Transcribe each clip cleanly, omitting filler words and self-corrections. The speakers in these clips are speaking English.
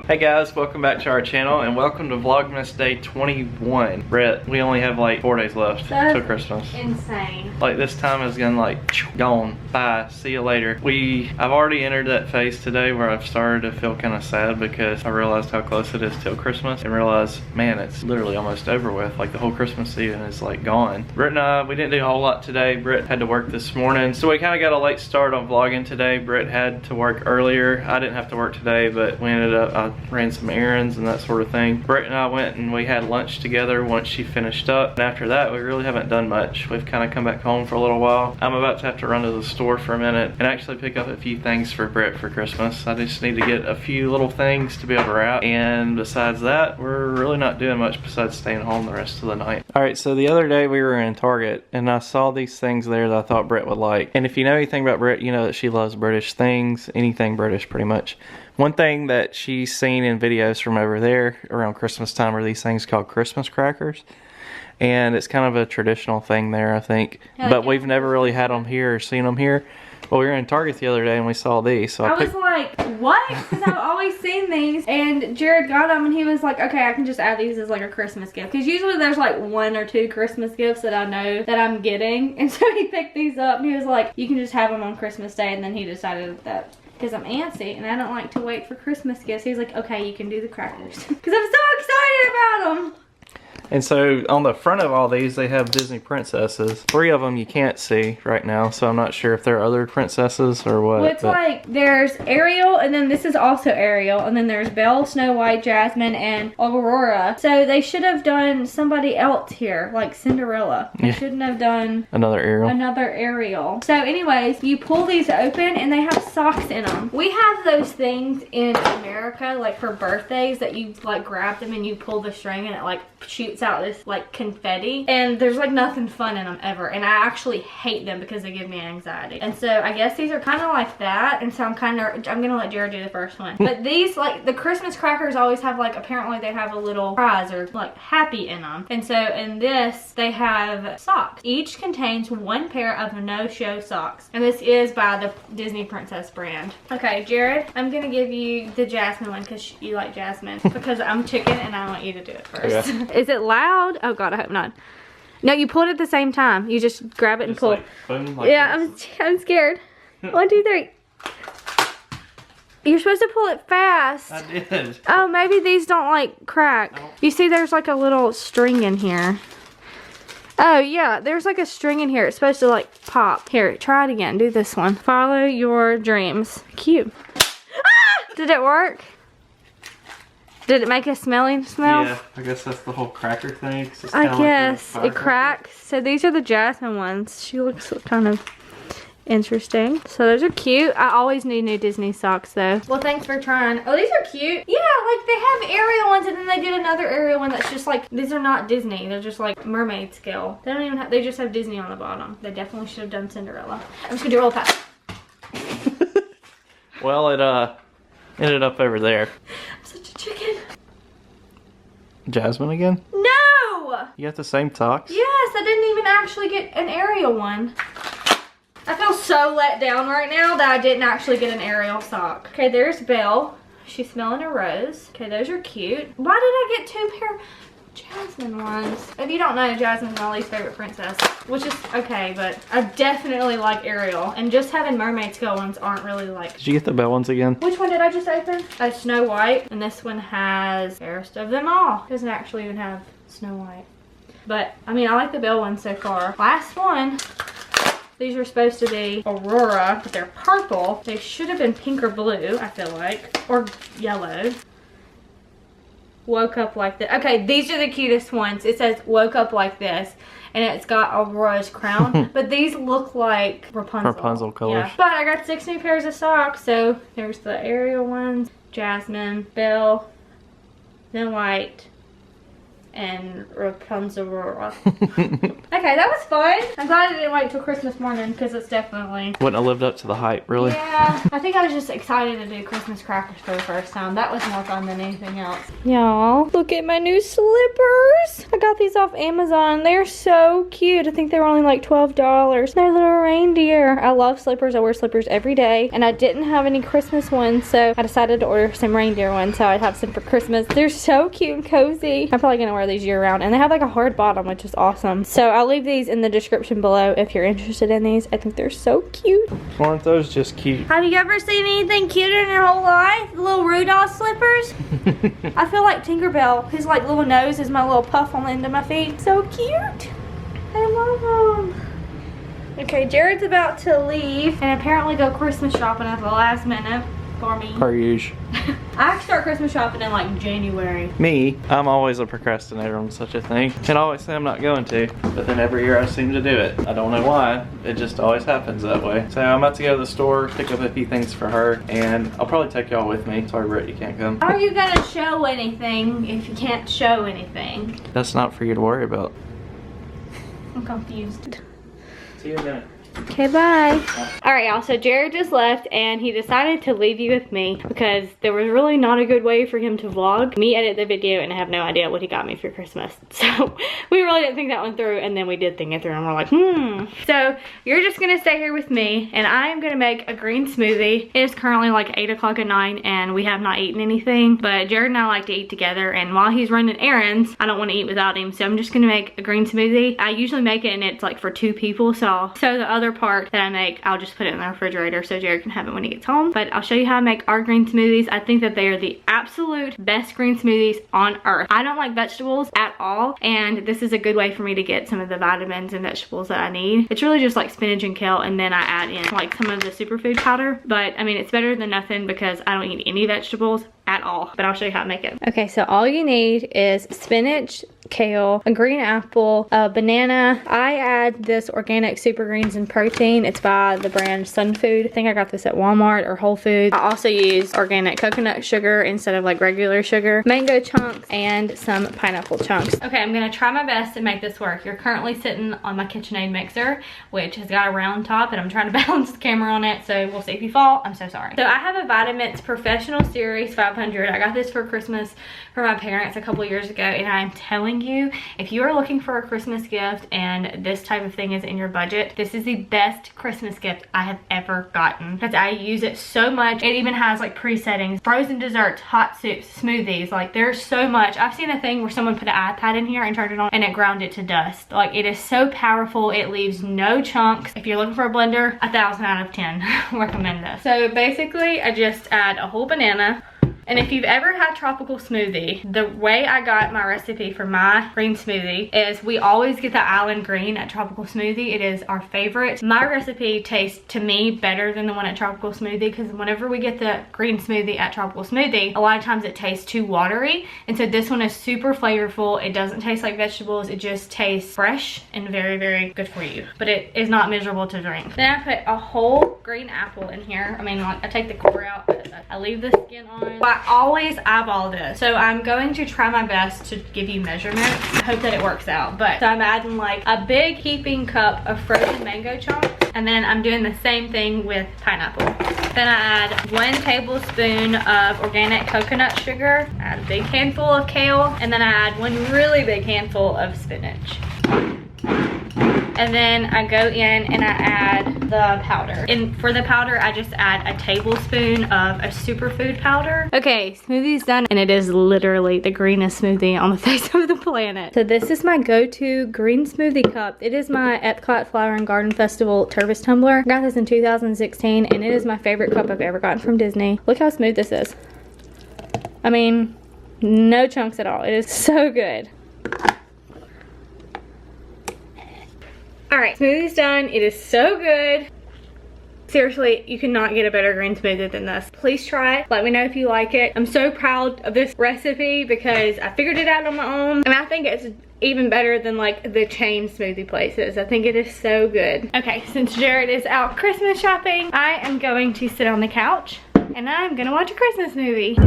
Hey guys, welcome back to our channel and welcome to Vlogmas Day 21. Britt, we only have like 4 days left till Christmas. Insane. Like this time is gonna like gone. Bye. See you later. I've already entered that phase today where I've started to feel kind of sad because I realized how close it is till Christmas and realized, man, it's literally almost over with. Like the whole Christmas season is like gone. Britt and I, we didn't do a whole lot today. Britt had to work this morning, so we kind of got a late start on vlogging today. Britt had to work earlier. I didn't have to work today, but we ended up, I ran some errands and that sort of thing. Britt and I went and we had lunch together once she finished up. And after that, we really haven't done much. We've kind of come back home for a little while. I'm about to have to run to the store for a minute and actually pick up a few things for Britt for Christmas. I just need to get a few little things to be able to wrap. And besides that, we're really not doing much besides staying home the rest of the night. All right, so the other day we were in Target and I saw these things there that I thought Britt would like. And if you know anything about Britt, you know that she loves British things, anything British pretty much. One thing that she's seen in videos from over there around Christmas time are these things called Christmas crackers. And it's kind of a traditional thing there, I think. But we've never really had them here or seen them here. Well, we were in Target the other day and we saw these. So I was like, what? Because I've always seen these. And Jared got them and he was like, okay, I can just add these as like a Christmas gift. Because usually there's like 1 or 2 Christmas gifts that I know that I'm getting. And so he picked these up and he was like, you can just have them on Christmas Day. And then he decided that because I'm antsy and I don't like to wait for Christmas gifts, he's like, okay, you can do the crackers. Because I'm so excited about them. And so on the front of all these, they have Disney princesses. 3 of them you can't see right now, so I'm not sure if there are other princesses or what. Well, it's like there's Ariel, and then this is also Ariel, and then there's Belle, Snow White, Jasmine, and Aurora. So they should have done somebody else here, like Cinderella. They shouldn't have done another Ariel. Another Ariel. So anyways, you pull these open and they have socks in them. We have those things in America, like for birthdays, that you like grab them and you pull the string and it like shoots out this like confetti, and there's like nothing fun in them ever, and I actually hate them because they give me anxiety. And so I guess these are kind of like that, and so I'm gonna let Jared do the first one. But these, like the Christmas crackers, always have like, apparently they have a little prize or like happy in them, and so in this they have socks. Each contains 1 pair of no-show socks, and this is by the Disney Princess brand. Okay, Jared, I'm gonna give you the Jasmine one because you like Jasmine, because I'm chicken and I want you to do it first. Okay. Is it loud? Oh god, I hope not. No, you pull it at the same time. You just grab it and pull. Like, boom, like yeah, I'm scared. 1, 2, 3. You're supposed to pull it fast. I did. Oh, maybe these don't like crack. No. You see there's like a little string in here. Oh yeah, there's like a string in here. It's supposed to like pop. Here, try it again. Do this one. Follow your dreams. Cute. Ah! Did it work? Did it make a smelling smell? Yeah, I guess that's the whole cracker thing. I guess like it cracks. So these are the Jasmine ones. She looks kind of interesting. So those are cute. I always need new Disney socks though. Well, thanks for trying. Oh, these are cute. Yeah, like they have Ariel ones, and then they did another Ariel one that's just like, these are not Disney. They're just like mermaid scale. They don't even have, they just have Disney on the bottom. They definitely should have done Cinderella. I'm just gonna do it real fast. Well, it ended up over there. I'm such a chicken. Jasmine again? No! You got the same socks? Yes, I didn't even actually get an Ariel one. I feel so let down right now that I didn't actually get an Ariel sock. Okay, there's Belle. She's smelling a rose. Okay, those are cute. Why did I get 2 pair of Jasmine ones? If you don't know, Jasmine's my least favorite princess, which is okay, but I definitely like Ariel, and just having mermaid scale ones aren't really like. Did you get the Belle ones again? Which one did I just open? Snow White, and this one has fairest of them all. It doesn't actually even have Snow White, but I mean, I like the Belle ones so far. Last one. These are supposed to be Aurora, but they're purple. They should have been pink or blue, I feel like, or yellow. Woke up like this. Okay, these are the cutest ones. It says woke up like this, and it's got Aurora's crown, but these look like Rapunzel colors. Yeah. But I got 6 new pairs of socks, so there's the Ariel ones, Jasmine, Belle, Snow White, and Rapunzel. Okay, that was fun. I'm glad I didn't wait till Christmas morning because it's definitely wouldn't have lived up to the hype, really. Yeah, I think I was just excited to do Christmas crackers for the first time. That was more fun than anything else. Y'all, look at my new slippers. I got got these off Amazon. They're so cute. I think they were only like $12. They're little reindeer. I love slippers. I wear slippers every day. And I didn't have any Christmas ones, so I decided to order some reindeer ones so I'd have some for Christmas. They're so cute and cozy. I'm probably gonna wear these year round. And they have like a hard bottom, which is awesome. So I'll leave these in the description below if you're interested in these. I think they're so cute. Aren't those just cute? Have you ever seen anything cuter in your whole life? Little Rudolph slippers? I feel like Tinkerbell. His like little nose is my little puff on the end of my feet. So cute. I love them. Okay, Jared's about to leave and apparently go Christmas shopping at the last minute for me. Per usual. I start Christmas shopping in like January. Me, I'm always a procrastinator on such a thing. And I always say I'm not going to, but then every year I seem to do it. I don't know why, it just always happens that way. So I'm about to go to the store, pick up a few things for her, and I'll probably take y'all with me. Sorry, Britt, you can't come. How are you gonna show anything if you can't show anything? That's not for you to worry about. I'm confused. See you in a minute. Okay, bye. Alright, y'all, so Jared just left and he decided to leave you with me because there was really not a good way for him to vlog. Me edit the video and I have no idea what he got me for Christmas. So we really didn't think that one through, and then we did think it through and we're like, So you're just gonna stay here with me and I am gonna make a green smoothie. It is currently like 8 o'clock at night and we have not eaten anything, but Jared and I like to eat together, and while he's running errands, I don't want to eat without him, so I'm just gonna make a green smoothie. I usually make it and it's like for 2 people, so the other part that I make, I'll just put it in the refrigerator so Jared can have it when he gets home. But I'll show you how I make our green smoothies. I think that they are the absolute best green smoothies on earth. I don't like vegetables at all, and this is a good way for me to get some of the vitamins and vegetables that I need. It's really just like spinach and kale, and then I add in like some of the superfood powder. But I mean, it's better than nothing because I don't eat any vegetables at all, but I'll show you how to make it. Okay, so all you need is spinach, kale, a green apple, a banana. I add this organic super greens and protein. It's by the brand Sunfood. I think I got this at Walmart or Whole Foods. I also use organic coconut sugar instead of like regular sugar, mango chunks, and some pineapple chunks. Okay, I'm gonna try my best to make this work. You're currently sitting on my KitchenAid mixer, which has got a round top, and I'm trying to balance the camera on it, so we'll see if you fall. I'm so sorry. So I have a Vitamix Professional Series 500. I got this for Christmas for my parents a couple years ago, and I'm telling you, if you are looking for a Christmas gift and this type of thing is in your budget, this is the best Christmas gift I have ever gotten because I use it so much. It even has like pre-settings, frozen desserts, hot soups, smoothies. Like there's so much. I've seen a thing where someone put an iPad in here and turned it on and it ground it to dust. Like it is so powerful. It leaves no chunks. If you're looking for a blender, 1,000 out of 10 recommend this. So basically I just add a whole banana. And if you've ever had tropical smoothie, the way I got my recipe for my green smoothie is we always get the island green at tropical smoothie. It is our favorite. My recipe tastes to me better than the one at tropical smoothie because whenever we get the green smoothie at tropical smoothie, a lot of times it tastes too watery. And so this one is super flavorful. It doesn't taste like vegetables. It just tastes fresh and very, very good for you. But it is not miserable to drink. Then I put a whole green apple in here. I mean, like I take the core out, but I leave the skin on. I always eyeball this, so I'm going to try my best to give you measurements. I hope that it works out. But so I'm adding like a big heaping cup of frozen mango chunks, and then I'm doing the same thing with pineapple. Then I add 1 tablespoon of organic coconut sugar, add a big handful of kale, and then I add 1 really big handful of spinach. And then I go in and I add the powder. And for the powder, I just add a tablespoon of a superfood powder. Okay, smoothie's done, and it is literally the greenest smoothie on the face of the planet. So this is my go-to green smoothie cup. It is my Epcot Flower and Garden Festival Turvis tumbler. I got this in 2016, and it is my favorite cup I've ever gotten from Disney. Look how smooth this is. I mean, no chunks at all. It is so good. Alright, smoothie's done. It is so good. Seriously, you cannot get a better green smoothie than this. Please try it. Let me know if you like it. I'm so proud of this recipe because I figured it out on my own. And I think it's even better than like the chain smoothie places. I think it is so good. Okay, since Jared is out Christmas shopping, I am going to sit on the couch and I'm gonna watch a Christmas movie.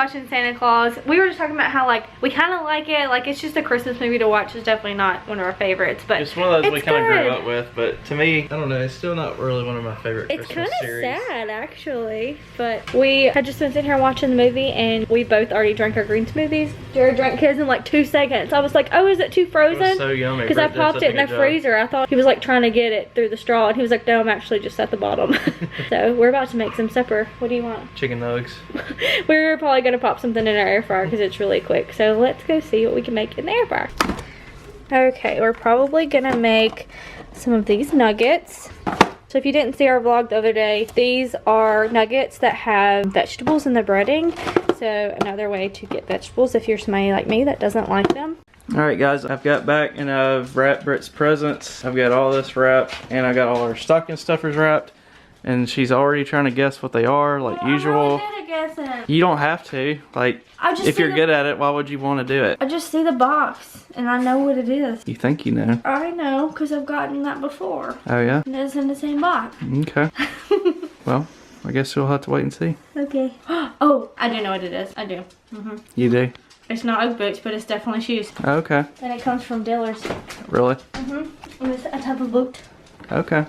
watching Santa Claus. We were just talking about how like we kind of like it. Like it's just a Christmas movie to watch. It's definitely not one of our favorites, but it's one of those we kind of grew good. up with. But to me, I don't know. It's still not really one of my favorite It's Christmas kind of series. sad actually, but we had just been sitting here watching the movie and we both already drank our green smoothies. Jared drank his in like 2 seconds. I was like, oh, is it too frozen? It was so yummy. Because I popped it in the freezer. I thought he was like trying to get it through the straw and he was like, no, I'm actually just at the bottom. So we're about to make some supper. What do you want? Chicken nugs. We're probably gonna pop something in our air fryer because it's really quick. So let's go see what we can make in the air fryer. Okay, we're probably gonna make some of these nuggets. So if you didn't see our vlog the other day, these are nuggets that have vegetables in the breading. So another way to get vegetables if you're somebody like me that doesn't like them. Alright guys, I've got back and I've wrapped Britt's presents. I've got all this wrapped and I got all her stocking stuffers wrapped. And she's already trying to guess what they are, like usual. I'm really good at guessing. You don't have to. Like, if you're good at it, why would you want to do it? I just see the box and I know what it is. You think you know? I know, because I've gotten that before. Oh yeah? And it's in the same box. Okay. Well, I guess we'll have to wait and see. Okay. Oh, I do know what it is. I do. You do? It's not Ugg boots, but it's definitely shoes. Okay. And it comes from Dillard's. Really? And it's a type of boot. Okay.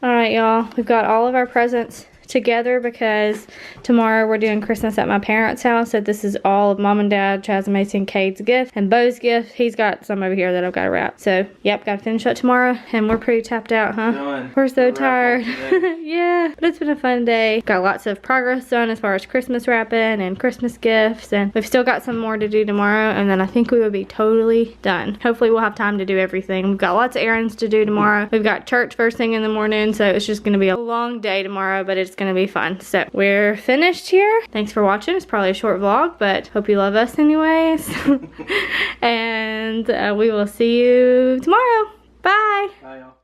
Alright y'all, we've got all of our presents together because tomorrow we're doing Christmas at my parents' house. So this is all of Mom and Dad, Chaz and Macy and Cade's gift. And Bo's gift, he's got some over here that I've got to wrap. So yep, got to finish that tomorrow. And we're pretty tapped out, huh? Done. We're so tired. Yeah, but it's been a fun day. Got lots of progress done as far as Christmas wrapping and Christmas gifts. And we've still got some more to do tomorrow. And then I think we will be totally done. Hopefully we'll have time to do everything. We've got lots of errands to do tomorrow. We've got church first thing in the morning. So it's just going to be a long day tomorrow, but it's going to be fun. So we're finished here. Thanks for watching. It's probably a short vlog, but hope you love us anyways. And we will see you tomorrow. Bye. Bye, y'all.